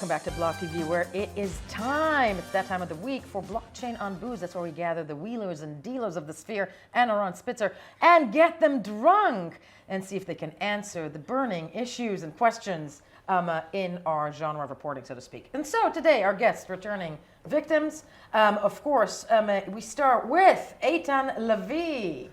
welcome back to BLOCKTV, where it is time. It's that time of the week for Blockchain on Booze. That's where we gather the wheelers and dealers of the sphere and Aaron Spitzer and get them drunk and see if they can answer the burning issues and questions in our genre of reporting, so to speak. And so today, our guests, returning victims. Of course, we start with Eitan Levy.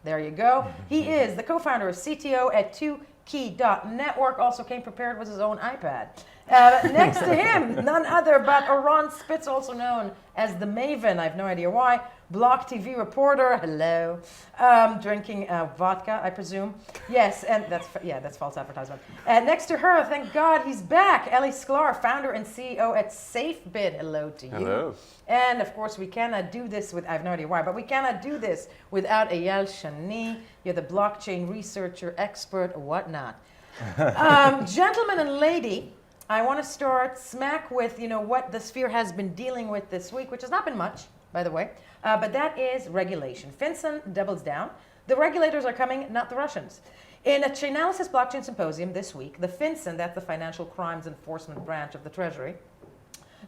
There you go. He is the co-founder of CTO at 2Key.network. Also came prepared with his own iPad. Next to him, none other but Aaron Spitz, also known as the Maven. I have no idea why. BLOCKTV reporter. Hello. Drinking vodka, I presume. Yes, and that's false advertisement. Next to her, thank God he's back. Ellie Sklar, founder and CEO at SafeBid. Hello to you. Hello. And of course, we cannot do this with, I have no idea why, but we cannot do this without Eyal Shani. You're the blockchain researcher, expert, whatnot. Gentlemen and lady, I want to start smack with, what the sphere has been dealing with this week, which has not been much, by the way, but that is regulation. FinCEN doubles down. The regulators are coming, not the Russians. In a Chainalysis blockchain symposium this week, the FinCEN, that's the Financial Crimes Enforcement Branch of the Treasury,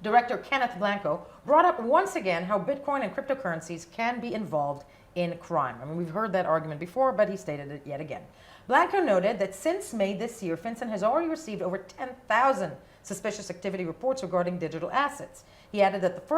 Director Kenneth Blanco brought up once again how Bitcoin and cryptocurrencies can be involved in crime. I mean, we've heard that argument before, but he stated it yet again. Blanco noted that since May this year, FinCEN has already received over 10,000 suspicious activity reports regarding digital assets. He added that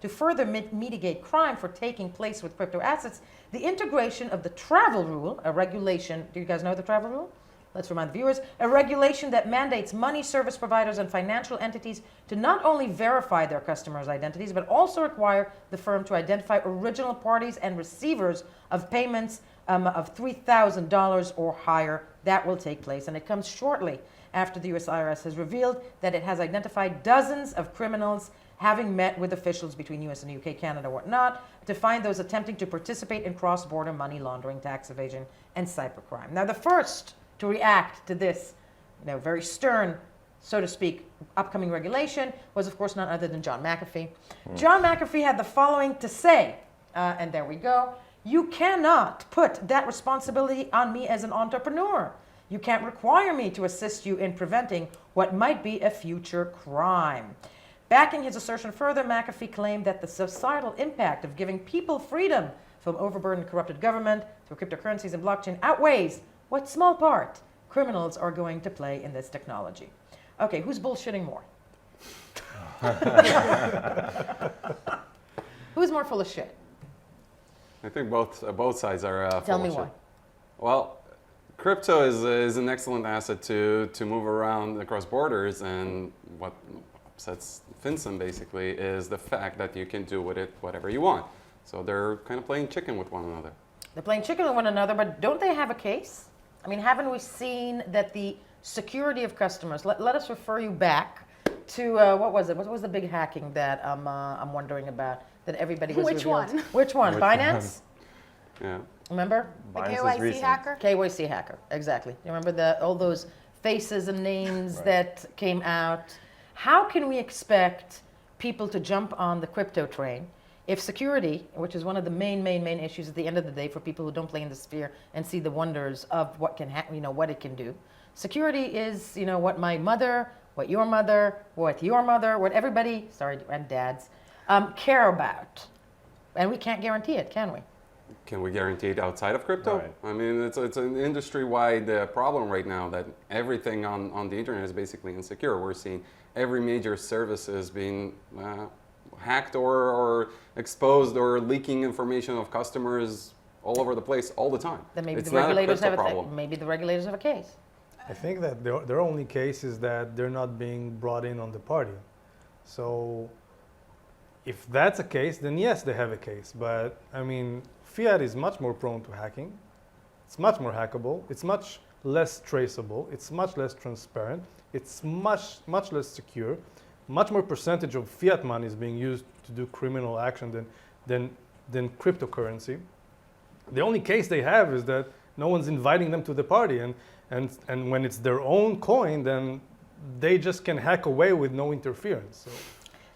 to further mitigate crime for taking place with crypto assets, the integration of the travel rule, a regulation, do you guys know the travel rule? Let's remind viewers, a regulation that mandates money service providers and financial entities to not only verify their customers' identities, but also require the firm to identify original parties and receivers of payments of $3,000 or higher. That will take place, and it comes shortly after the US IRS has revealed that it has identified dozens of criminals having met with officials between US and UK, Canada, whatnot, to find those attempting to participate in cross-border money laundering, tax evasion, and cybercrime. Now, the first to react to this, very stern, so to speak, upcoming regulation was, of course, none other than John McAfee. John McAfee had the following to say, and there we go: you cannot put that responsibility on me as an entrepreneur. You can't require me to assist you in preventing what might be a future crime. Backing his assertion further, McAfee claimed that the societal impact of giving people freedom from overburdened corrupted government through cryptocurrencies and blockchain outweighs what small part criminals are going to play in this technology. Okay, who's bullshitting more? Who's more full of shit? I think both sides are Tell full me of why. shit. Well, crypto is an excellent asset to move around across borders, and what upsets FinCEN basically is the fact that you can do with it whatever you want. So they're kind of playing chicken with one another. They're playing chicken with one another, but don't they have a case? I mean, haven't we seen that the security of customers, let us refer you back to, what was it? What was the big hacking that I'm wondering about, that everybody was Which revealed? one? Which one? Binance? Yeah. Remember? The Binance is KYC recent. hacker? KYC hacker, exactly. You remember all those faces and names Right. that came out? How can we expect people to jump on the crypto train if security, which is one of the main issues at the end of the day for people who don't play in the sphere and see the wonders of what can what it can do? Security is, what my mother, what your mother, what everybody, and dads, care about. And we can't guarantee it, can we? Can we guarantee it outside of crypto? Right. I mean, it's an industry-wide problem right now that everything on the internet is basically insecure. We're seeing every major service is being hacked or exposed or leaking information of customers all over the place all the time. Then maybe It's the not a regulators crypto have problem. maybe the regulators have a case. I think that their only case is that they're not being brought in on the party. So if that's a case, then yes, they have a case. But I mean, fiat is much more prone to hacking. It's much more hackable. It's much less traceable. It's much less transparent. It's much less secure. Much more percentage of fiat money is being used to do criminal action than cryptocurrency. The only case they have is that no one's inviting them to the party, and when it's their own coin, then they just can hack away with no interference. So.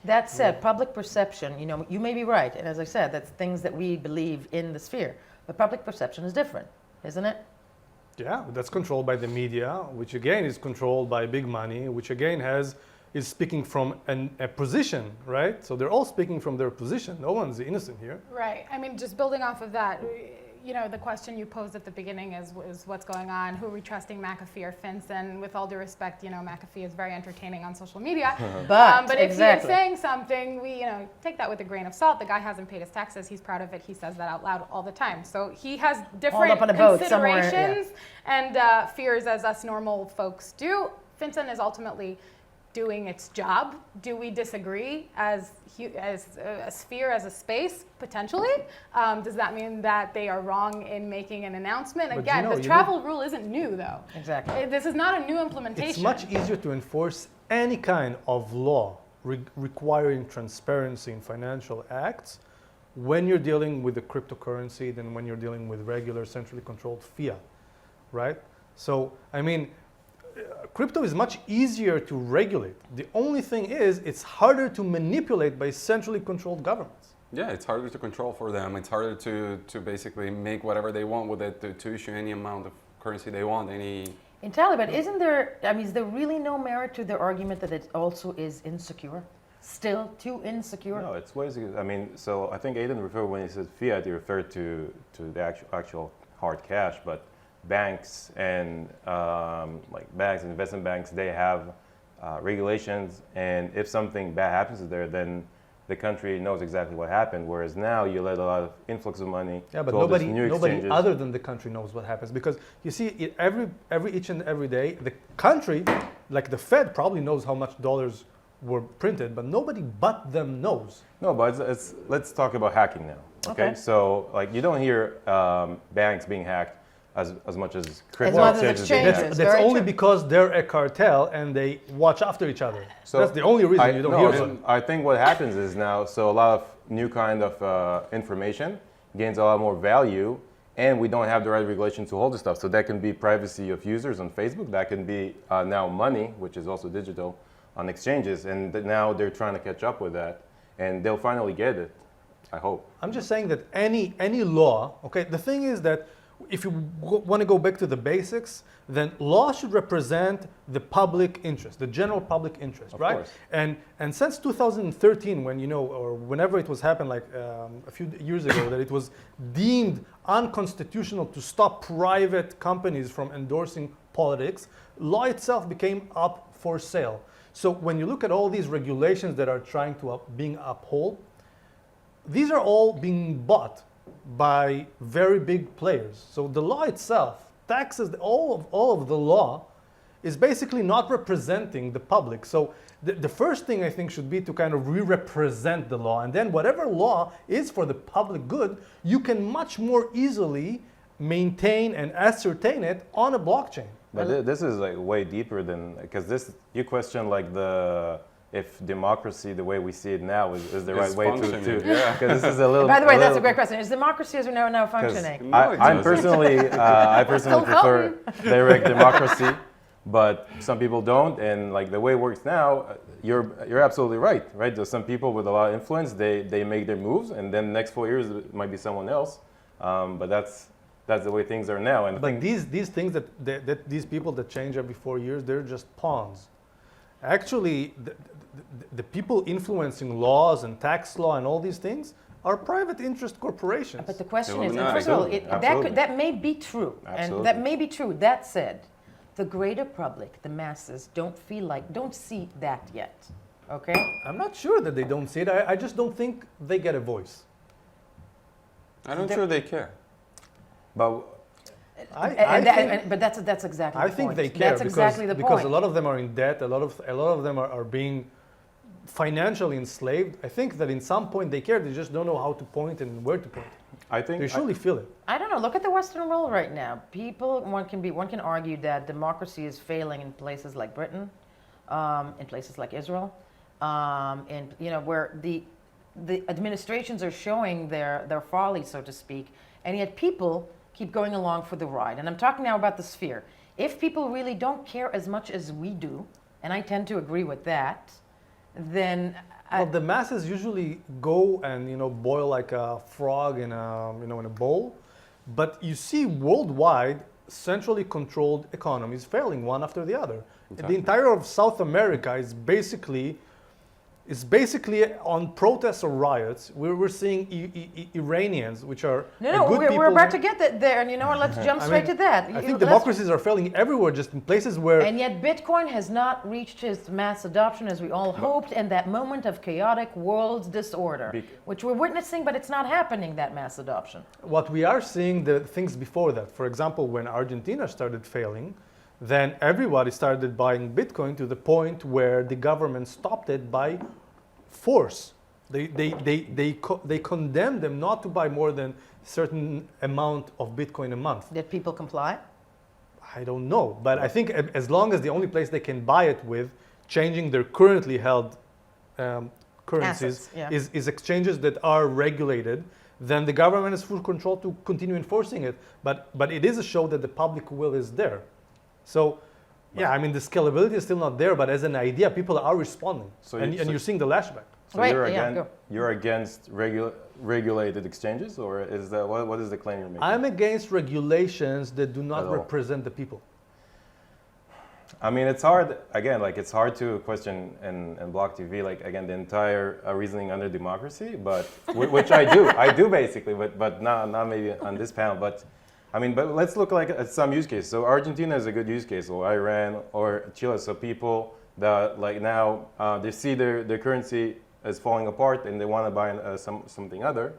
That said, public perception, you may be right, and as I said, that's things that we believe in the sphere, but public perception is different, isn't it? Yeah, that's controlled by the media, which again is controlled by big money, which again has is speaking from a position, right? So they're all speaking from their position. No one's innocent here. Right. I mean, just building off of that, the question you posed at the beginning is what's going on? Who are we trusting, McAfee or Finson? With all due respect, McAfee is very entertaining on social media. But if he is saying something, we take that with a grain of salt. The guy hasn't paid his taxes. He's proud of it. He says that out loud all the time. So he has different considerations and fears as us normal folks do. Finson is ultimately doing its job. Do we disagree as a sphere, as a space, potentially? Does that mean that they are wrong in making an announcement? But again, the travel rule isn't new, though. Exactly. This is not a new implementation. It's much easier to enforce any kind of law requiring transparency in financial acts when you're dealing with the cryptocurrency than when you're dealing with regular centrally controlled fiat, right? So, I mean, crypto is much easier to regulate. The only thing is, it's harder to manipulate by centrally controlled governments. Yeah, it's harder to control for them. It's harder to basically make whatever they want with it, to issue any amount of currency they want. Entirely, but isn't there, is there really no merit to their argument that it also is insecure? Still too insecure? No, it's ways. So I think Aidan referred, when he said fiat, he referred to the actual hard cash, but banks and banks and investment banks, they have regulations, and if something bad happens there, then the country knows exactly what happened. Whereas now you let a lot of influx of money. Yeah, but to all these nobody other than the country knows what happens, because you see, each and every day, the country, like the Fed, probably knows how much dollars were printed, but nobody but them knows. No, but let's talk about hacking now. Okay. So you don't hear banks being hacked as much as crypto exchanges. That's only because they're a cartel and they watch after each other. So that's the only reason you don't hear them. I think what happens is now, so a lot of new kind of information gains a lot more value, and we don't have the right regulation to hold the stuff. So that can be privacy of users on Facebook. That can be now money, which is also digital, on exchanges. And now they're trying to catch up with that, and they'll finally get it, I hope. I'm just saying that any law, okay, the thing is that if you want to go back to the basics, then law should represent the public interest, the general public interest, of right? Course. And since 2013, when or whenever it was happened, like a few years ago, that it was deemed unconstitutional to stop private companies from endorsing politics, law itself became up for sale. So when you look at all these regulations that are trying to being upheld, these are all being bought by very big players. So the law itself, taxes, all of the law is basically not representing the public. So the first thing I think should be to kind of re-represent the law, and then whatever law is for the public good, you can much more easily maintain and ascertain it on a blockchain. But this is way deeper than, because you question if democracy, the way we see it now, is the right way to because this is a little. By the way, that's a great question. Is democracy as we know now functioning? I personally prefer direct democracy, but some people don't. And the way it works now, you're absolutely right. There's some people with a lot of influence. They make their moves, and then the next 4 years it might be someone else. But that's the way things are now. And but these things that these people that change every 4 years, they're just pawns. Actually, the people influencing laws and tax law and all these things are private interest corporations. But the question is, first of all, that may be true, and that may be true. That said, the greater public, the masses, don't see that yet. Okay? I'm not sure that they don't see it. I just don't think they get a voice. I'm not sure they care. But but that's exactly the point. I think they care because a lot of them are in debt. A lot of them are being financially enslaved. I think that in some point they care. They just don't know how to point and where to point. I think they surely feel it. I don't know. Look at the Western world right now. One can argue that democracy is failing in places like Britain, in places like Israel, and where the administrations are showing their folly, so to speak, and yet people keep going along for the ride. And I'm talking now about the sphere. If people really don't care as much as we do, and I tend to agree with that, then the masses usually go and boil like a frog in a bowl. But you see worldwide, centrally controlled economies failing one after the other. Exactly. The entire of South America is basically on protests or riots. We're seeing Iranians, which are No, good people. we're about to get there, and you know what? Let's jump straight to that. I think democracies are failing everywhere, just in places where. And yet Bitcoin has not reached its mass adoption as we all hoped in that moment of chaotic world disorder, which we're witnessing, but it's not happening, that mass adoption. What we are seeing, the things before that. For example, when Argentina started failing, then everybody started buying Bitcoin to the point where the government stopped it by force. They condemned them not to buy more than a certain amount of Bitcoin a month. Did people comply? I don't know, but I think as long as the only place they can buy it with, changing their currently held currencies, Assets, yeah. is exchanges that are regulated, then the government has full control to continue enforcing it. But it is a show that the public will is there. So, yeah, I mean, the scalability is still not there, but as an idea, people are responding. So and you're seeing the lashback. So Right, you're, go. you're against regulated exchanges, or is that what is the claim you're making? I'm against regulations that do At not all. represent the people. I mean, it's hard, again, like it's hard to question in BLOCKTV, like again, the entire reasoning under democracy, but which I do basically, but not maybe on this panel, but I mean, but let's look like at some use cases. So Argentina is a good use case, or Iran, or Chile. So people that like now, they see their currency is falling apart and they want to buy something other.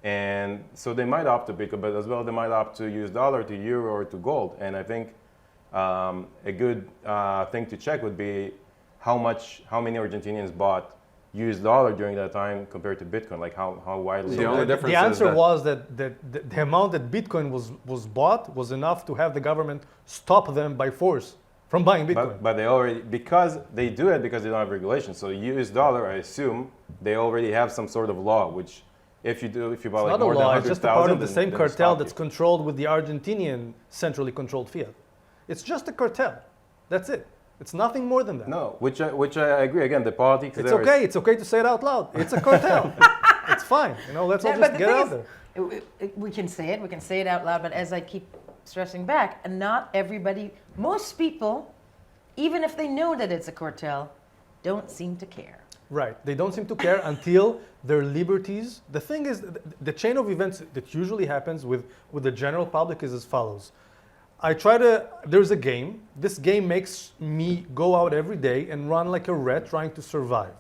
And so they might opt to Bitcoin, but as well, they might opt to use dollar, to euro, or to gold. And I think a good thing to check would be how many Argentinians bought US dollar during that time compared to Bitcoin, like how widely. The only difference The is answer that- was that the amount that Bitcoin was bought was enough to have the government stop them by force from buying Bitcoin. But they already, because they do it because they don't have regulation. So US dollar, I assume, they already have some sort of law, which if you buy It's like not a more than law, 100,000, it's just a part of the same then cartel stop that's you. controlled with the Argentinian centrally controlled fiat. It's just a cartel. That's it. It's nothing more than that. No, which I agree. Again, the politics. It's there is- okay. It's okay to say it out loud. It's a cartel. It's fine. You know, let's all Yeah, just but the get thing out is, there. we can say it out loud, but as I keep stressing back, and not everybody, most people, even if they know that it's a cartel, don't seem to care. Right. They don't seem to care until their liberties. The thing is, the chain of events that usually happens with the general public is as follows. There's a game. This game makes me go out every day and run like a rat trying to survive.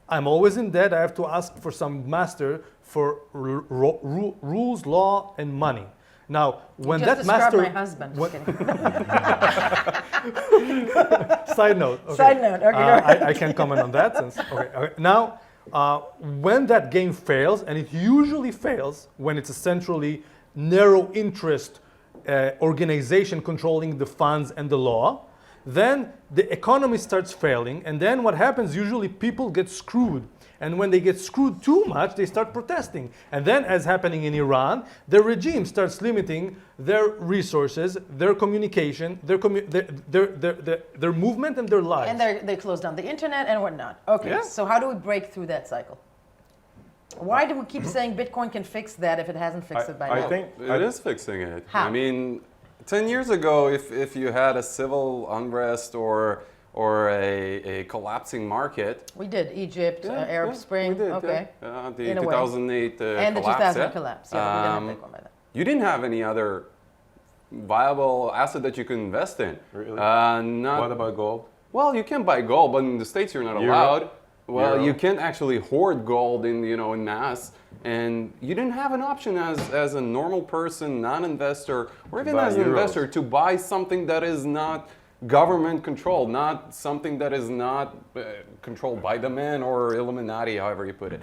I'm always in debt. I have to ask for some master for rules, law, and money. Now, when You that just described master. my husband. Just kidding. Side note. Okay. Side note, okay. I can't comment on that. Okay. Now, when that game fails, and it usually fails when it's a centrally narrow interest organization controlling the funds and the law, then the economy starts failing, and then what happens, usually people get screwed. And when they get screwed too much, they start protesting. And then, as happening in Iran, the regime starts limiting their resources, their communication, their movement, and their lives. And they close down the internet and whatnot. Okay, Yeah. so how do we break through that cycle? Why do we keep saying Bitcoin can fix that if it hasn't fixed it by I now? think It is fixing it. How? I mean, 10 years ago, if you had a civil unrest or a collapsing market. We did Egypt, Arab Spring. We did, okay. yeah. The In a way. 2008 And the collapse. 2000 collapse. Yeah, we didn't have Bitcoin by then. You didn't have any other viable asset that you could invest in. Really? Not, what about gold? Well, you can buy gold, but in the States you're not Euro? allowed. Well, Euro? you can't actually hoard gold in mass, and you didn't have an option as a normal person, non-investor, or even buy as an euros. investor to buy something that is not government controlled, not something that is not controlled by the man or Illuminati, however you put it.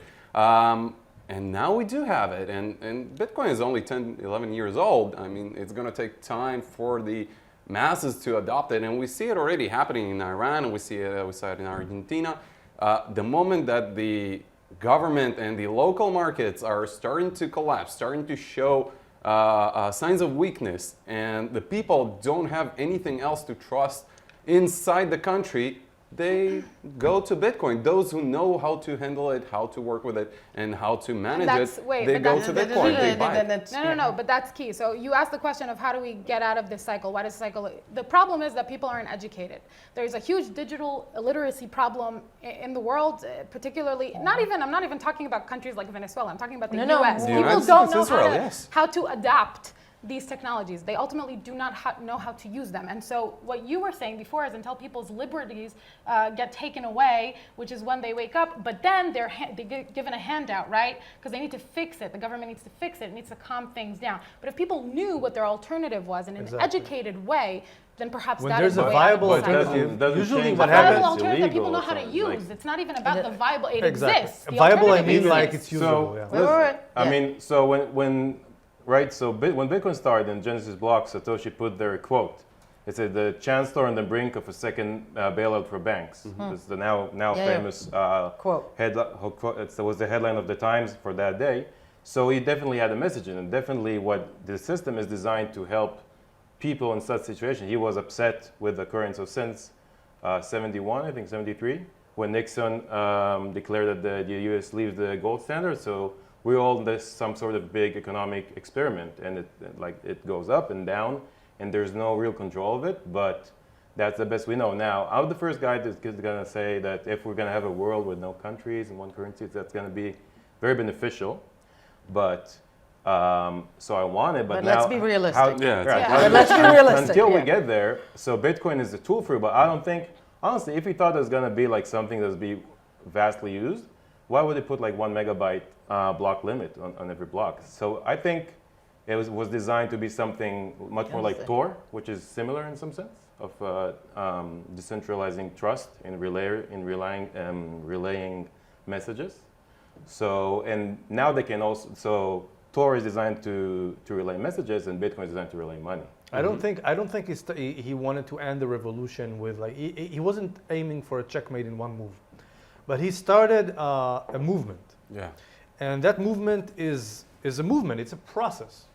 And now we do have it, and Bitcoin is only 10, 11 years old. I mean, it's going to take time for the masses to adopt it, and we see it already happening in Iran, and we saw it in Argentina. The moment that the government and the local markets are starting to collapse, starting to show signs of weakness, and the people don't have anything else to trust inside the country, they go to Bitcoin. Those who know how to handle it, how to work with it, and how to manage it, they go to Bitcoin. They buy it. No, but that's key. So you asked the question of how do we get out of this cycle? Why does the cycle? The problem is that people aren't educated. There's a huge digital illiteracy problem in the world, particularly. I'm not even talking about countries like Venezuela. I'm talking about the U.S. The People United don't States, know Israel, how to adapt these technologies. They ultimately do not know how to use them. And so what you were saying before is until people's liberties get taken away, which is when they wake up, but then they get given a handout, right? Because they need to fix it. The government needs to fix it. It needs to calm things down. But if people knew what their alternative was in an educated way, then perhaps when that there's is a the way viable out of the cycle. alternative, usually what Viable happens. alternative that people know how to use. It's not even about the viable. It exists. The Viable, I alternative mean, like exists. it's usable. So, Yeah. I mean, so when when Bitcoin started in Genesis block, Satoshi put there a quote. It said the chancellor on the brink of a second bailout for banks. It's the now famous Quote. It was the headline of the Times for that day. So he definitely had a message in it. Definitely what the system is designed to help people in such situations. He was upset with the occurrence of since 71, I think 73, when Nixon declared that the U.S. leaves the gold standard. So we're all in this some sort of big economic experiment, and it goes up and down, and there's no real control of it. But that's the best we know now. I'm the first guy that's going to say that if we're going to have a world with no countries and one currency, that's going to be very beneficial. But so I want it, but now let's be realistic. Yeah, Let's be realistic. Until we get there, so Bitcoin is the tool for it. But I don't think, honestly, if we thought it was going to be like something that's be vastly used, why would they put like 1 megabyte block limit on every block? So I think it was designed to be something much more like Tor, which is similar in some sense of decentralizing trust in relaying messages. So, and now they can also, so Tor is designed to relay messages, and Bitcoin is designed to relay money. I don't think he wanted to end the revolution with like he wasn't aiming for a checkmate in one move, but he started a movement. Yeah. And that movement is a movement. It's a process.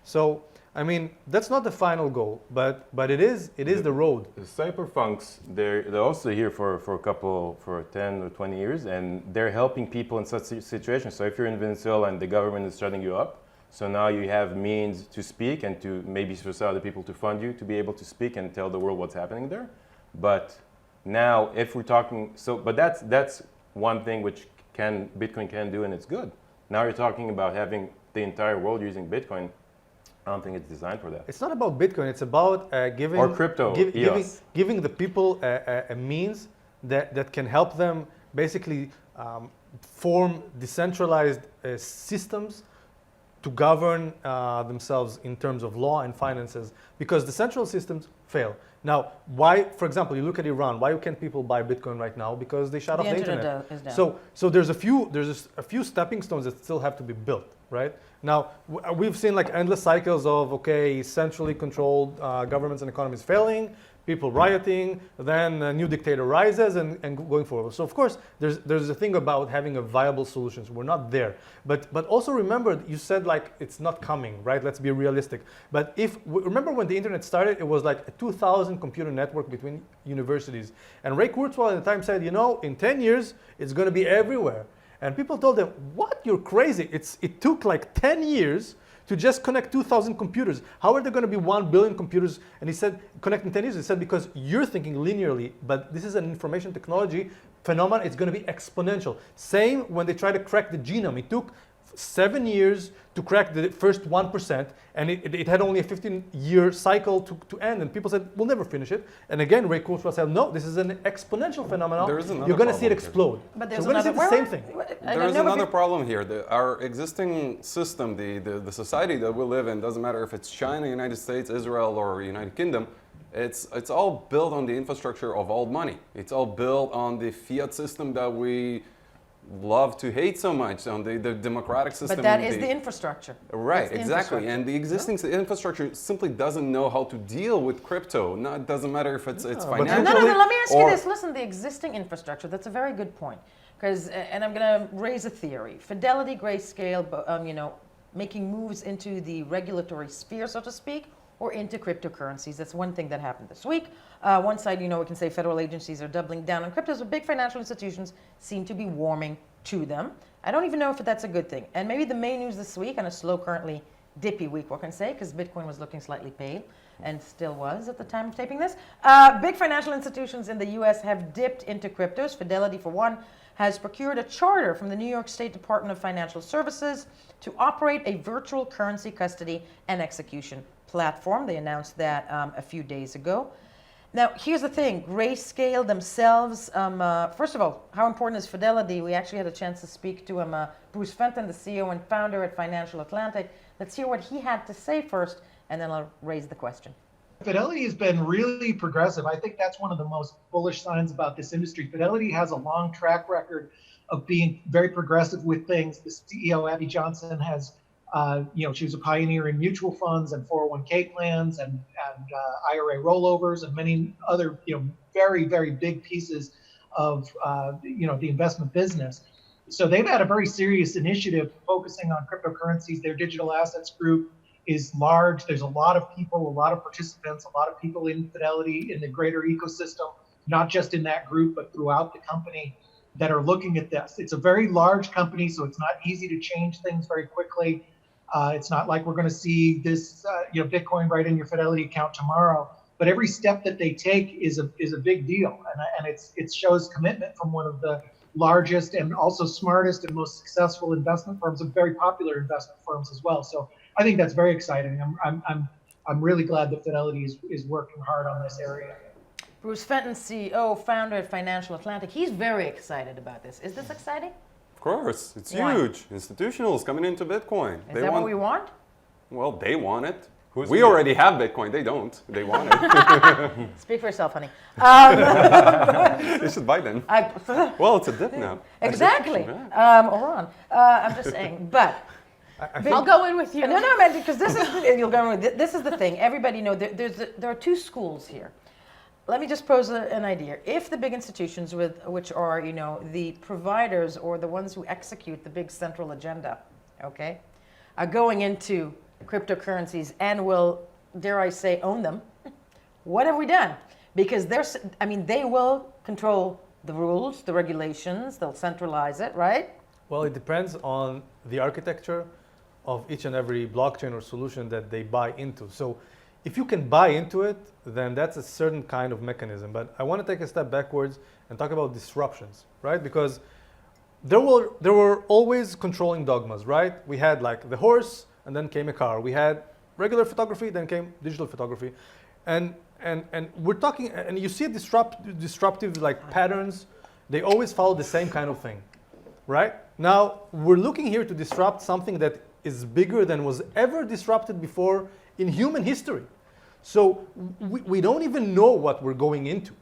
So I mean that's not the final goal, but it is the road. The cyberpunks, they're also here for 10 or 20 years, and they're helping people in such situations. So if you're in Venezuela and the government is shutting you up, so now you have means to speak and to maybe force other people to fund you to be able to speak and tell the world what's happening there. But now if we're talking, but that's one thing which Bitcoin can do, and it's good. Now you're talking about having the entire world using Bitcoin. I don't think it's designed for that. It's not about Bitcoin. It's about giving or crypto, giving the people a means that can help them basically form decentralized systems to govern themselves in terms of law and finances, because the central systems fail. Now, why, for example, you look at Iran, why can't people buy Bitcoin right now? Because they shut off the internet. Is down. So there's a few stepping stones that still have to be built, right? Now, we've seen like endless cycles of, centrally controlled governments and economies failing, people rioting, then a new dictator rises and going forward. So of course, there's a thing about having a viable solutions. We're not there. But also remember, you said like it's not coming, right? Let's be realistic. But remember when the internet started, it was like a 2,000 computer network between universities. And Ray Kurzweil at the time said, in 10 years, it's going to be everywhere. And people told them, what? You're crazy. It took like 10 years to just connect 2,000 computers. How are there going to be 1 billion computers? And he said, connect in 10 years. He said, because you're thinking linearly, but this is an information technology phenomenon. It's going to be exponential. Same when they try to crack the genome. It took 7 years to crack the first 1%, and it had only a 15-year cycle to end, and people said, we'll never finish it. And again, Ray Kurzweil said, no, this is an exponential phenomenon. You're going to see it explode. But there's so we're going to see the same thing. There is another problem here. Our existing system, the society that we live in, doesn't matter if it's China, United States, Israel, or United Kingdom, it's all built on the infrastructure of old money. It's all built on the fiat system that we love to hate so much, on the democratic system. But that is the infrastructure. Right, the exactly. infrastructure. And the existing infrastructure simply doesn't know how to deal with crypto. No, it doesn't matter if it's financial. No, let me ask you this. Listen, the existing infrastructure, that's a very good point. Because, and I'm going to raise a theory. Fidelity, Grayscale, making moves into the regulatory sphere, so to speak, or into cryptocurrencies. That's one thing that happened this week. One side, we can say federal agencies are doubling down on cryptos, but big financial institutions seem to be warming to them. I don't even know if that's a good thing. And maybe the main news this week, on a slow, currently dippy week, what can I say, because Bitcoin was looking slightly pale and still was at the time of taping this. Big financial institutions in the US have dipped into cryptos. Fidelity, for one, has procured a charter from the New York State Department of Financial Services to operate a virtual currency custody and execution platform. They announced that a few days ago. Now, here's the thing. Grayscale themselves, first of all, how important is Fidelity? We actually had a chance to speak to Bruce Fenton, the CEO and founder at Financial Atlantic. Let's hear what he had to say first, and then I'll raise the question. Fidelity has been really progressive. I think that's one of the most bullish signs about this industry. Fidelity has a long track record of being very progressive with things. The CEO, Abby Johnson, has, she was a pioneer in mutual funds and 401k plans and IRA rollovers and many other, very, very big pieces of, the investment business. So they've had a very serious initiative focusing on cryptocurrencies. Their digital assets group is large. There's a lot of people, a lot of participants, a lot of people in Fidelity, in the greater ecosystem, not just in that group, but throughout the company that are looking at this. It's a very large company, so it's not easy to change things very quickly. It's not like we're going to see this, Bitcoin right in your Fidelity account tomorrow. But every step that they take is a big deal, and it shows commitment from one of the largest and also smartest and most successful investment firms, and very popular investment firms as well. So I think that's very exciting. I'm really glad that Fidelity is working hard on this area. Bruce Fenton, CEO, founder at Financial Atlantic. He's very excited about this. Is this exciting? Of course, it's Why? huge. Institutionals coming into Bitcoin. Is that what we want? Well, they want it. Who's We we? already have Bitcoin. They don't. They want it. Speak for yourself, honey. They should buy them. I, Well, it's a dip now. exactly. Yeah. Oran. I'm just saying. But I'll go in with you. no, man, because this is you'll go with this is the thing. Everybody there are two schools here. Let me just pose an idea. If the big institutions, which are the providers or the ones who execute the big central agenda, okay, are going into cryptocurrencies and will, dare I say, own them, what have we done? Because they will control the rules, the regulations. They'll centralize it, right? Well, it depends on the architecture of each and every blockchain or solution that they buy into. So if you can buy into it, then that's a certain kind of mechanism. But I want to take a step backwards and talk about disruptions, right? Because there were always controlling dogmas, right? We had like the horse, and then came a car. We had regular photography, then came digital photography. And we're talking, and you see disruptive like patterns, they always follow the same kind of thing, right? Now, we're looking here to disrupt something that is bigger than was ever disrupted before in human history. So we don't even know what we're going into.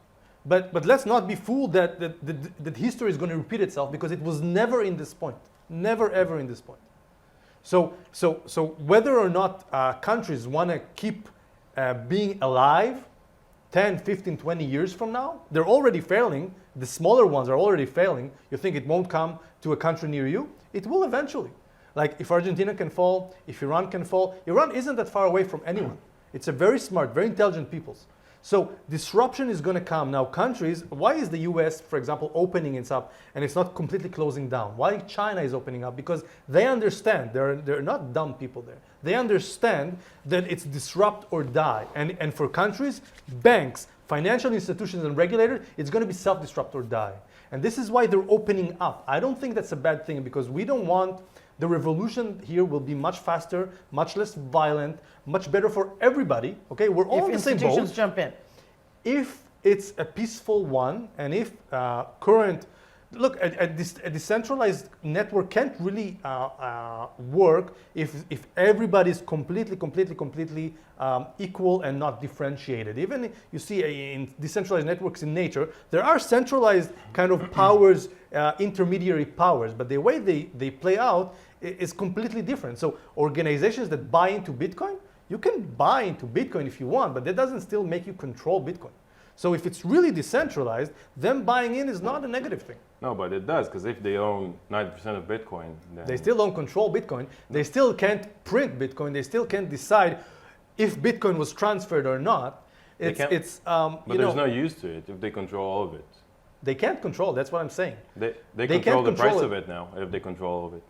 But let's not be fooled that history is going to repeat itself, because it was never in this point. Never, ever in this point. So whether or not countries want to keep being alive 10, 15, 20 years from now, they're already failing. The smaller ones are already failing. You think it won't come to a country near you? It will eventually. Like if Argentina can fall, if Iran can fall, Iran isn't that far away from anyone. It's a very smart, very intelligent peoples. So disruption is going to come. Now countries, why is the US, for example, opening it up and it's not completely closing down? Why China is opening up? Because they understand, they're not dumb people there. They understand that it's disrupt or die. And for countries, banks, financial institutions and regulators, it's going to be self-disrupt or die. And this is why they're opening up. I don't think that's a bad thing, because we don't want, the revolution here will be much faster, much less violent, much better for everybody. Okay, we're all in the same boat. If institutions jump in. If it's a peaceful one, and if a decentralized network can't really work if everybody is completely equal and not differentiated. Even you see in decentralized networks in nature, there are centralized kind of powers, intermediary powers, but the way they play out is completely different. So organizations that buy into Bitcoin, you can buy into Bitcoin if you want, but that doesn't still make you control Bitcoin. So if it's really decentralized, them buying in is not a negative thing. No, but it does, because if they own 90% of Bitcoin, then They still don't control Bitcoin. They still can't print Bitcoin. They still can't decide if Bitcoin was transferred or not. They can't- It's But you there's know, no use to it if they control all of it. they can't control. That's what I'm saying. They They control can't the price control of it now if they control all of it.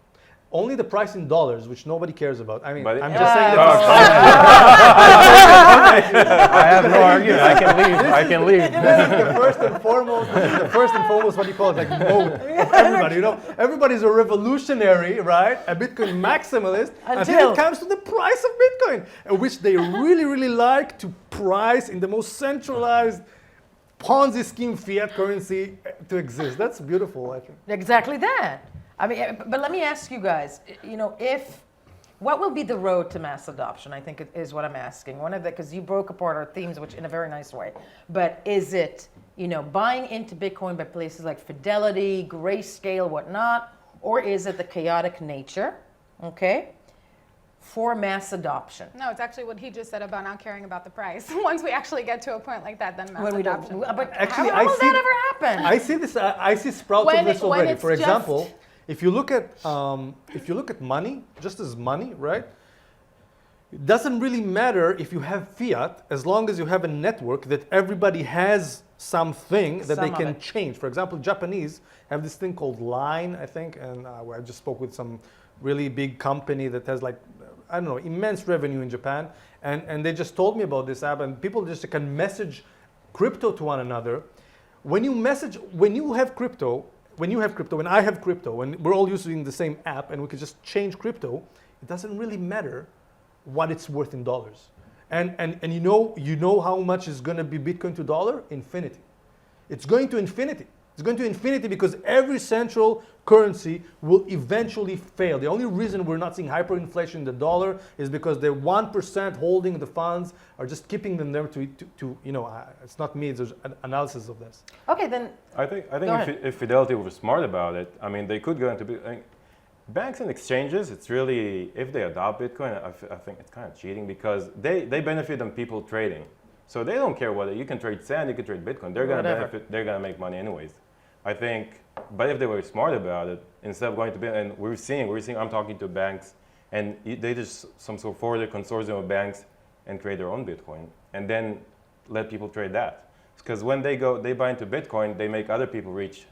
Only the price in dollars, which nobody cares about. I mean, But I'm it- just saying Oh, that I have no argument. I can leave. I can leave. this is the first and foremost. This is the first and foremost what you call it, like mode of everybody. You know, everybody's a revolutionary, right? A Bitcoin maximalist until Until- it comes to the price of Bitcoin, which they really, really like to price in the most centralized Ponzi scheme fiat currency to exist. That's beautiful, I think. Exactly that. I mean, but let me ask you guys, you know, what will be the road to mass adoption? I think is what I'm asking. One of the, because you broke apart our themes, which in a very nice way. But is it, you know, buying into Bitcoin by places like Fidelity, Grayscale, whatnot, or is it the chaotic nature, okay, for mass adoption? No, it's actually what he just said about not caring about the price. Once we actually get to a point like that, then mass When we don't, adoption. but Actually, how I will see- that ever happen? I see this. I see sprouts When- of this when already. it's For just- example, if you look at money, just as money, right? It doesn't really matter if you have fiat as long as you have a network that everybody has something that Some they of can it. change. For example, Japanese have this thing called Line, I think, and I just spoke with some really big company that has like, I don't know, immense revenue in Japan, and they just told me about this app, and people just can message crypto to one another. When you have crypto, when I have crypto, when we're all using the same app and we can just change crypto, it doesn't really matter what it's worth in dollars. And you know how much is going to be Bitcoin to dollar? Infinity. It's going to infinity. It's going to infinity because every central currency will eventually fail. The only reason we're not seeing hyperinflation in the dollar is because the 1% holding the funds are just keeping them there to you know, it's not me, it's an analysis of this. Okay, then I think Go ahead. if Fidelity were smart about it, I mean, they could go into banks and exchanges. It's really, if they adopt Bitcoin, I think it's kind of cheating because they benefit on people trading. So they don't care whether you can trade sand, you can trade Bitcoin. They're going to Whatever. benefit. They're going to make money anyways. I think, but if they were smart about it, instead of going to Bitcoin, and we're seeing, I'm talking to banks, and they just some sort of forward consortium of banks and trade their own Bitcoin, and then let people trade that. Because when they buy into Bitcoin, they make other people rich.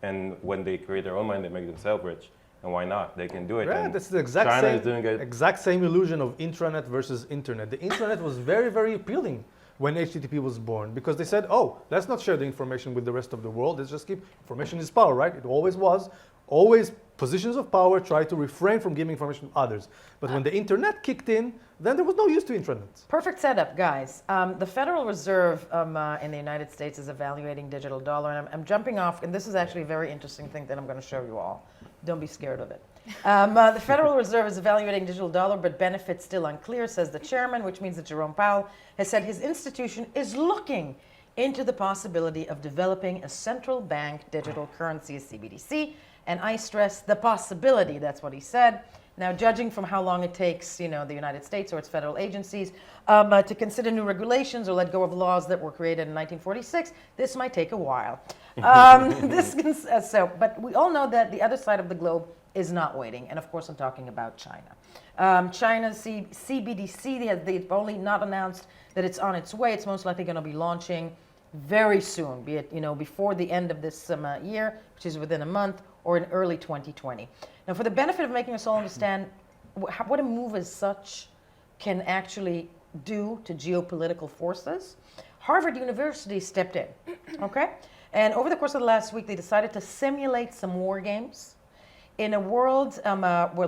And when they create their own money, they make themselves rich. And why not? They can do it. Yeah, And that's the exact China same, is doing it. exact same illusion of intranet versus internet. The internet was very, very appealing when HTTP was born because they said, oh, let's not share the information with the rest of the world. Let's just keep, information is power, right? It always was. Always positions of power try to refrain from giving information to others. But when the internet kicked in, then there was no use to intranet. perfect setup, guys. The Federal Reserve in the United States is evaluating digital dollar, and I'm jumping off, and this is actually a very interesting thing that I'm going to show you all. Don't be scared of it. The Federal Reserve is evaluating digital dollar, but benefits still unclear, says the chairman, which means that Jerome Powell has said his institution is looking into the possibility of developing a central bank digital currency, a CBDC, and I stress the possibility, that's what he said. Now, judging from how long it takes, you know, the United States or its federal agencies to consider new regulations or let go of laws that were created in 1946, this might take a while. But we all know that the other side of the globe is not waiting, and of course, I'm talking about China. China's CBDC, they've only not announced that it's on its way. It's most likely going to be launching very soon, be it, you know, before the end of this year, which is within a month, or in early 2020. Now, for the benefit of making us all understand what a move as such can actually do to geopolitical forces, Harvard University stepped in, okay? And over the course of the last week, they decided to simulate some war games in a world,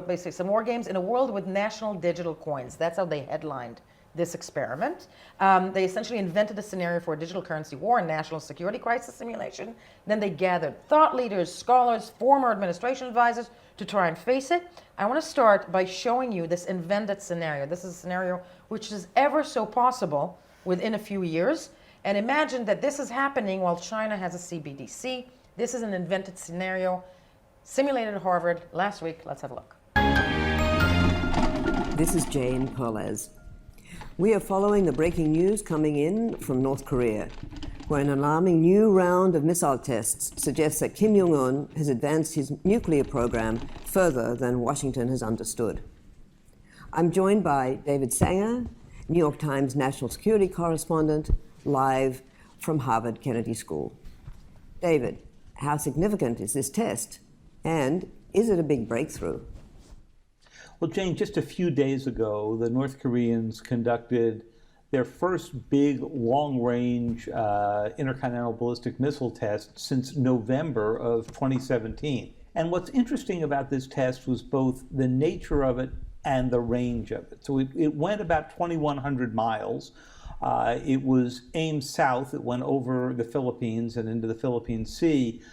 basically some war games in a world with national digital coins. That's how they headlined this experiment. They essentially invented a scenario for a digital currency war and national security crisis simulation. Then they gathered thought leaders, scholars, former administration advisors to try and face it. I want to start by showing you this invented scenario. This is a scenario which is ever so possible within a few years. And imagine that this is happening while China has a CBDC. This is an invented scenario simulated at Harvard last week. Let's have a look. This is Jane Perlez. We are following the breaking news coming in from North Korea, where an alarming new round of missile tests suggests that Kim Jong-un has advanced his nuclear program further than Washington has understood. I'm joined by David Sanger, New York Times national security correspondent, live from Harvard Kennedy School. David, how significant is this test? And is it a big breakthrough? Well, Jane, just a few days ago, the North Koreans conducted their first big long-range intercontinental ballistic missile test since November of 2017. And what's interesting about this test was both the nature of it and the range of it. So it went about 2,100 miles. It was aimed south. It went over the Philippines and into the Philippine Sea.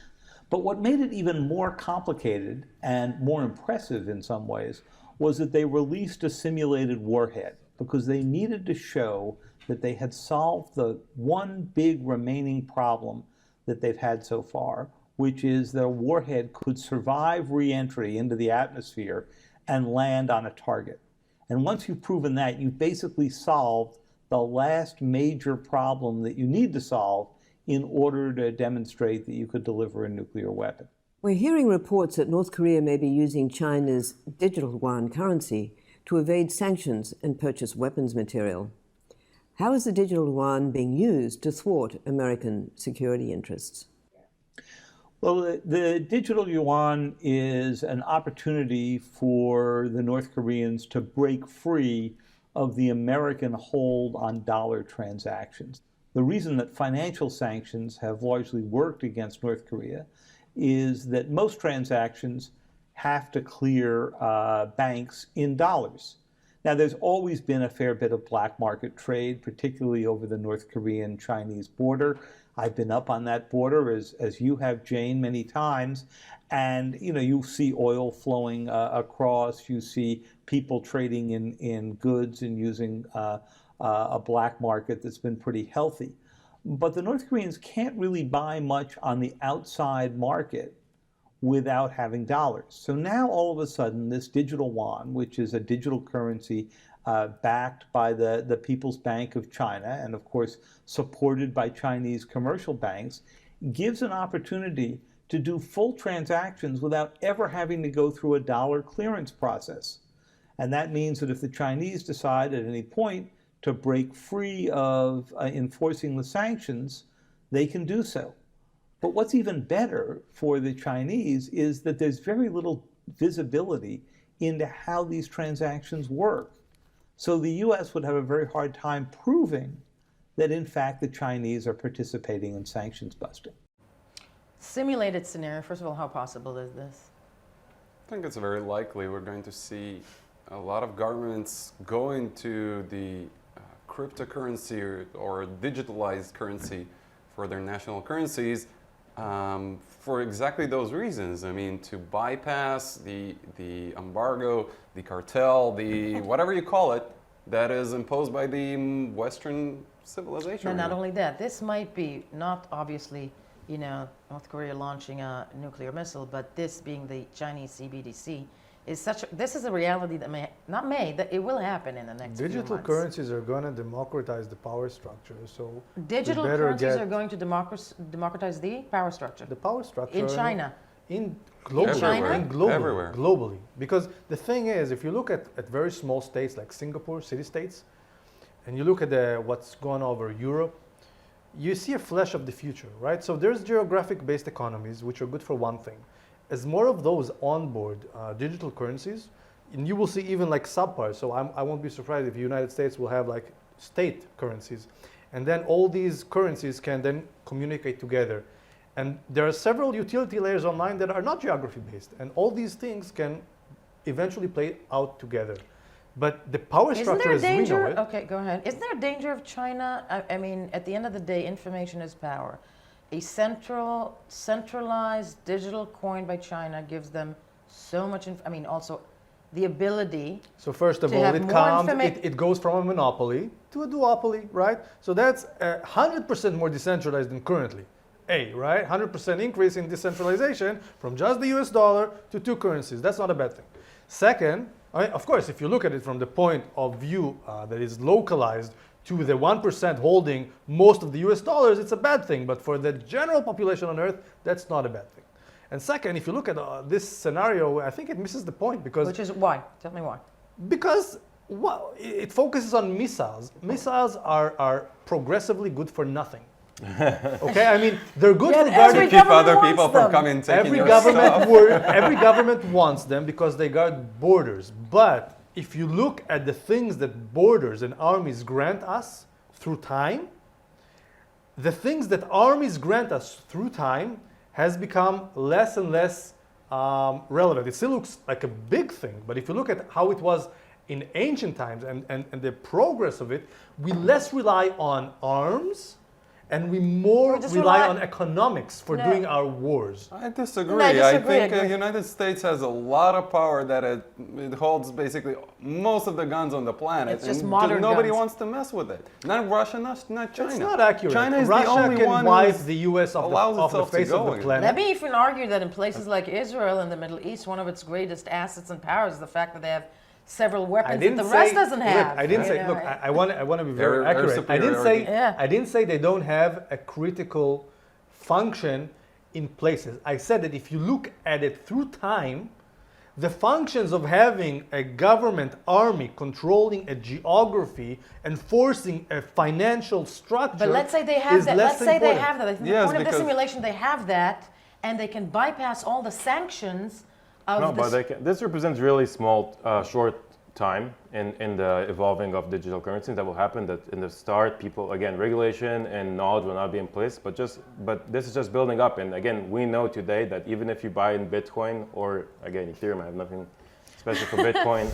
But what made it even more complicated and more impressive in some ways was that they released a simulated warhead because they needed to show that they had solved the one big remaining problem that they've had so far, which is their warhead could survive re-entry into the atmosphere and land on a target. And once you've proven that, you've basically solved the last major problem that you need to solve in order to demonstrate that you could deliver a nuclear weapon. We're hearing reports that North Korea may be using China's digital yuan currency to evade sanctions and purchase weapons material. How is the digital yuan being used to thwart American security interests? Well, the digital yuan is an opportunity for the North Koreans to break free of the American hold on dollar transactions. The reason that financial sanctions have largely worked against North Korea is that most transactions have to clear banks in dollars. Now, there's always been a fair bit of black market trade, particularly over the North Korean-Chinese border. I've been up on that border, as you have, Jane, many times. And, you see oil flowing across. You see people trading in goods and using a black market that's been pretty healthy. But the North Koreans can't really buy much on the outside market without having dollars. So now all of a sudden this digital yuan, which is a digital currency backed by the People's Bank of China and of course supported by Chinese commercial banks, gives an opportunity to do full transactions without ever having to go through a dollar clearance process. And that means that if the Chinese decide at any point to break free of enforcing the sanctions, they can do so. But what's even better for the Chinese is that there's very little visibility into how these transactions work. So the US would have a very hard time proving that in fact the Chinese are participating in sanctions busting. Simulated scenario, first of all, how possible is this? I think it's very likely we're going to see a lot of governments going to the cryptocurrency or digitalized currency for their national currencies for exactly those reasons. I mean, to bypass the embargo, the cartel, the whatever you call it, that is imposed by the Western civilization. And not only that, this might be not obviously, North Korea launching a nuclear missile, but this being the Chinese CBDC is this is a reality that it will happen in the next few months. Digital currencies are going to democratize the power structure. So digital currencies are going to democratize the power structure. The power structure in China. Globally. Because the thing is, if you look at very small states like Singapore, city-states, and you look at what's going on over Europe, you see a flash of the future, right? So there's geographic-based economies, which are good for one thing. As more of those onboard digital currencies, and you will see even like subpars. So I won't be surprised if the United States will have like state currencies. And then all these currencies can then communicate together. And there are several utility layers online that are not geography-based. And all these things can eventually play out together. But the power structure as we know it... Okay, go ahead. Isn't there a danger of China? I mean, at the end of the day, information is power. A centralized digital coin by China gives them so much, also the ability. So first of all, it goes from a monopoly to a duopoly, right? So that's 100% more decentralized than currently. Right? 100% increase in decentralization from just the US dollar to two currencies. That's not a bad thing. Second, of course, if you look at it from the point of view that is localized to the 1% holding most of the US dollars, it's a bad thing. But for the general population on Earth, that's not a bad thing. And second, if you look at this scenario, I think it misses the point because... Which is why? Tell me why. Because Well, it focuses on missiles. Missiles are progressively good for nothing. Okay, I mean they're good Yeah, for every guarding. Keep other government people wants from them. coming and taking Every your government, stuff. every government wants them because they guard borders. But if you look at the things that borders and armies grant us through time, the things that armies grant us through time has become less and less relevant. It still looks like a big thing, but if you look at how it was in ancient times and the progress of it, we less rely on arms and we more We just rely rely- on economics for No. doing our wars. I disagree. No, I disagree, think I agree. United States has a lot of power that it holds basically most of the guns on the planet. It's just and modern nobody guns. wants to mess with it. Not Russia, not China. It's not accurate. China is Russia the only can one wipe who's the U.S. off allows the itself to face of go the in. planet. Let me even argue that in places like Israel and the Middle East, one of its greatest assets and powers is the fact that they have several weapons that the rest doesn't have. Look, I didn't you say. know, Look, I want to be very Their accurate. I didn't say. superiority. Yeah. I didn't say they don't have a critical function in places. I said that if you look at it through time, the functions of having a government army controlling a geography, enforcing a financial structure. But let's say they have is that. less Let's say they important. have that. I think Yes, the point of this because- simulation, they have that, and they can bypass all the sanctions of No, this. but this represents really small, short time in the evolving of digital currencies that will happen. That in the start, people again, regulation and knowledge will not be in place. But this is just building up. And again, we know today that even if you buy in Bitcoin or again Ethereum, I have nothing special for Bitcoin.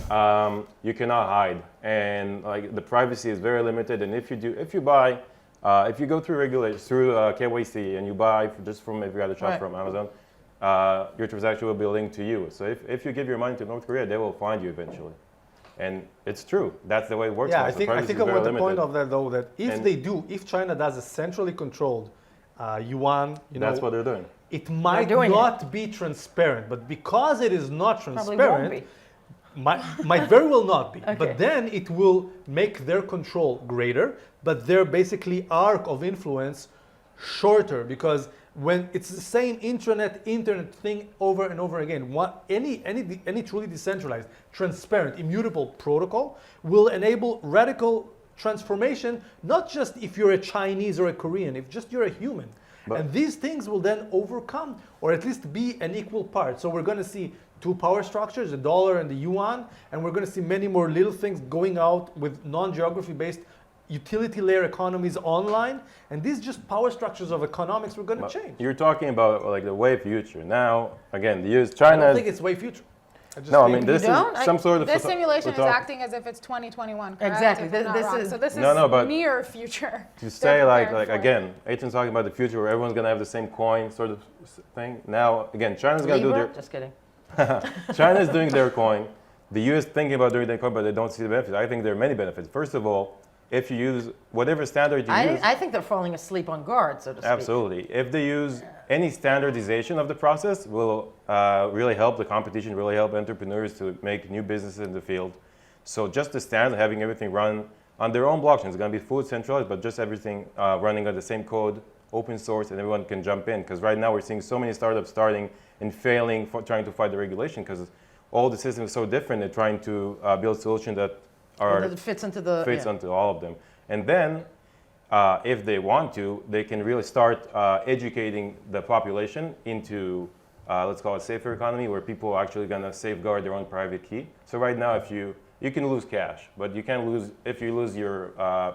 You cannot hide, and like the privacy is very limited. And if you buy. If you go through regulation, through KYC, and you buy just from if you got a shop Right. from Amazon, your transaction will be linked to you. So if you give your money to North Korea, they will find you eventually. And it's true. That's the way it works. Yeah, now. I So think privacy is I very want the point limited. of that though that And- if China does a centrally controlled yuan, That's what they're doing. it might doing not be transparent, but because it is not Probably won't transparent, be. might very well not be. Okay. But then it will make their control greater, but their basically arc of influence shorter because when it's the same internet thing over and over again, any truly decentralized, transparent, immutable protocol will enable radical transformation, not just if you're a Chinese or a Korean, if just you're a human. But- And these things will then overcome or at least be an equal part. So we're going to see two power structures, the dollar and the yuan, and we're going to see many more little things going out with non-geography based utility layer economies online, and these just power structures of economics we're going to But change. You're talking about like the way future. Now, again, the US, I China. don't think it's way future. I just No, I think mean this is don't? some sort of. This simulation is we're talk- acting as if it's 2021, correct? Exactly. If I'm not This wrong. is- So this is No, but near future. To say They're like preparing for it. again, Aiton's talking about the future where everyone's gonna have the same coin sort of thing. Now, again, China's gonna do Libra? their. Just kidding. China is doing their coin. The US thinking about doing their coin, but they don't see the benefits. I think there are many benefits. First of all, if you use whatever standard you use, I think they're falling asleep on guard, so to speak. absolutely. If they use any standardization of the process, will really help the competition, really help entrepreneurs to make new businesses in the field. So just the standard, having everything run on their own blockchain, it's going to be fully centralized, but just everything running on the same code, open source, and everyone can jump in. Because right now we're seeing so many startups starting and failing for trying to fight the regulation because all the systems are so different. They're trying to build solutions that are That it fits into the. fits yeah. onto all of them. And then, if they want to, they can really start educating the population into, let's call it safer economy, where people are actually going to safeguard their own private key. So right now, if you can lose cash, but you can't lose, if you lose your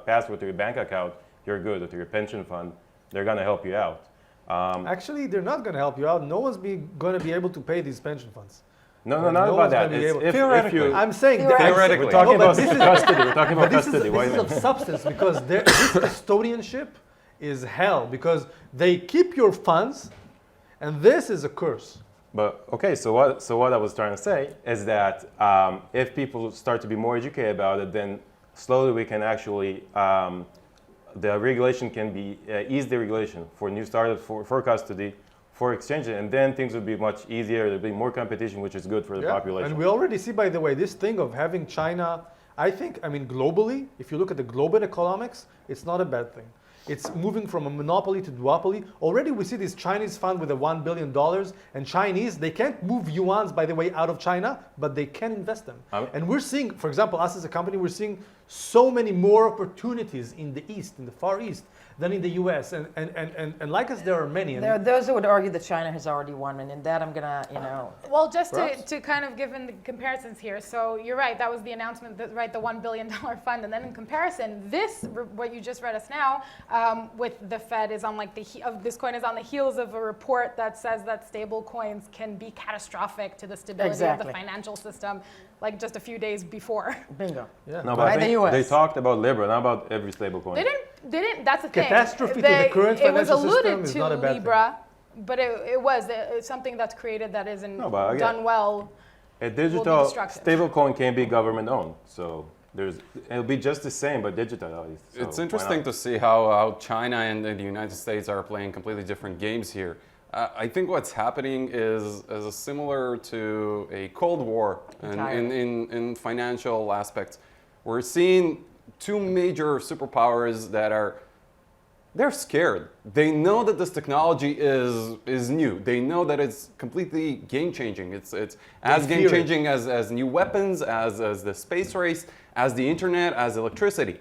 password to your bank account, you're good, or to your pension fund, they're going to help you out. Actually, they're not going to help you out. No one's going to be able to pay these pension funds. No, No not about one's that. gonna be It's able- if Theoretically. you, I'm saying Theoretically. we're talking No, but about this is- custody. We're talking But about this custody. Why is of not? substance because this custodianship is hell because they keep your funds, and this is a curse. But okay, so what I was trying to say is that if people start to be more educated about it, then slowly we can actually the regulation can be ease the regulation for new startups, for custody, for exchange, and then things would be much easier. There'd be more competition, which is good for the population. And we already see, by the way, this thing of having China, I mean, globally, if you look at the global economics, it's not a bad thing. It's moving from a monopoly to duopoly. Already we see this Chinese fund with a $1 billion, and Chinese, they can't move yuans, by the way, out of China, but they can invest them. And we're seeing, for example, us as a company, we're seeing so many more opportunities in the East, in the Far East, than in the US. And like us, there are many. There are those who would argue that China has already won, and in that I'm gonna, Well, just Perhaps. to kind of give in the comparisons here. So you're right, that was the announcement, that, right, the $1 billion fund. And then in comparison, what you just read us now, with the Fed is on like this coin is on the heels of a report that says that stable coins can be catastrophic to the stability of Exactly. the financial system, like just a few days before. bingo. Yeah. No, By but I the think US. they talked about Libra, not about every stable coin. They didn't, that's the thing. Catastrophe to the current It was financial system alluded is to not a bad thing. Libra, but it's something that's created that isn't No, but again, done well. A digital destructive. stable coin can be government owned, so it'll be just the same, but digitalized. So It's why interesting not? to see how China and the United States are playing completely different games here. I think what's happening is similar to a Cold War in financial aspects. We're seeing two major superpowers that they're scared. They know that this technology is new. They know that it's completely game-changing. It's as fear it. game-changing as new weapons, as the space race, as the internet, as electricity.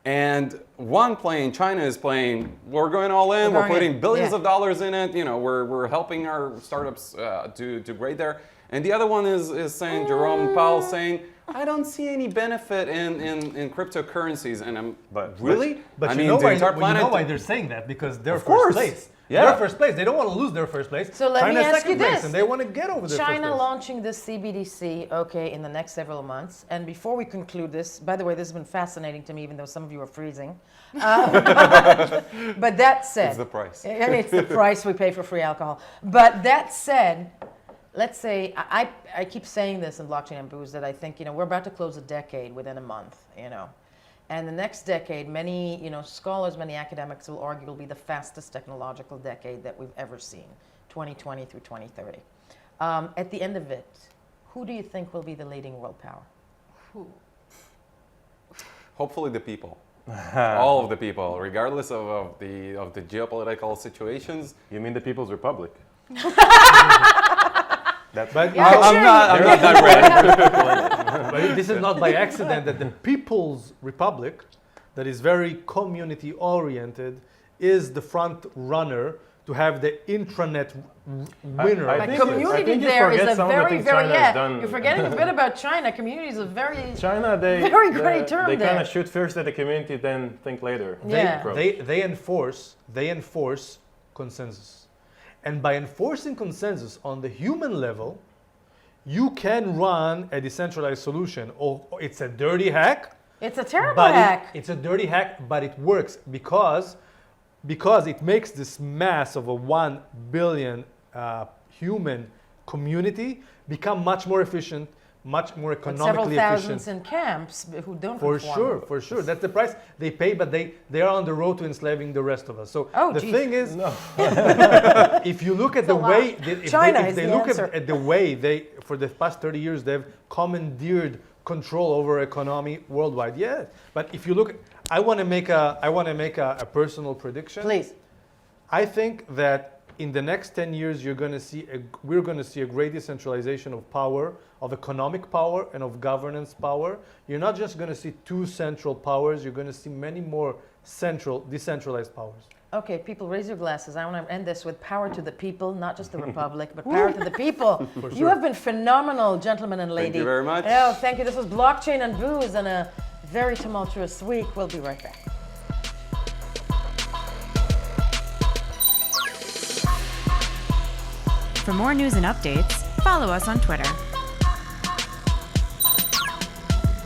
And one playing, China is playing, we're going all in, we're putting billions of dollars in it, we're helping our startups to grade there. And the other one is saying, Jerome Powell saying, I don't see any benefit in cryptocurrencies. And really? But I you mean, know the entire why planet. they're saying that? Because they're Of course. first place. Yeah. They're first place. They don't want to lose their first place. So let me China's ask second you place, this. and they want to get over their first China place. launching this CBDC, in the next several months. And before we conclude this, by the way, this has been fascinating to me, even though some of you are freezing. But that said, It's the price. It's the price we pay for free alcohol. But that said, let's say, I keep saying this in Blockchain and Booze, that I think, we're about to close a decade within a month, And the next decade, many, scholars, many academics will argue will be the fastest technological decade that we've ever seen, 2020 through 2030. At the end of it, who do you think will be the leading world power? Who? Hopefully the people. All of the people, regardless of the geopolitical situations. You mean the People's Republic? But, I'm not that ready. but this is not by accident that the People's Republic, that is very community oriented, is the front runner to have the intranet winner. I But think community you there is forget a some of the very, things very, China has done. You're forgetting a bit about China. Community is a very, China, very great term They there. kind of shoot first at the community, then think later. Yeah. They enforce consensus. And by enforcing consensus on the human level, you can run a decentralized solution. Or it's a dirty hack. it's a terrible But hack. it's a dirty hack, but it works because it makes this mass of a 1 billion human community become much more efficient, much more But several economically thousands efficient. in camps who don't For conform. sure. That's the price they pay, but they are on the road to enslaving the rest of us. So the geez. thing is, if you look at the a lot. way, China if is they the look answer. at the way they, for the past 30 years, they've commandeered control over economy worldwide. Yeah, but if you look, I want to make a personal prediction. Please. I think that in the next 10 years, we're going to see a great decentralization of power, of economic power, and of governance power. You're not just going to see two central powers. You're going to see many more decentralized powers. Okay, people, raise your glasses. I want to end this with power to the people, not just the republic, but power to the people. You have been phenomenal, gentlemen and lady. Thank you very much. Oh, thank you. This was Blockchain and Booze and a very tumultuous week. We'll be right back. For more news and updates, follow us on Twitter.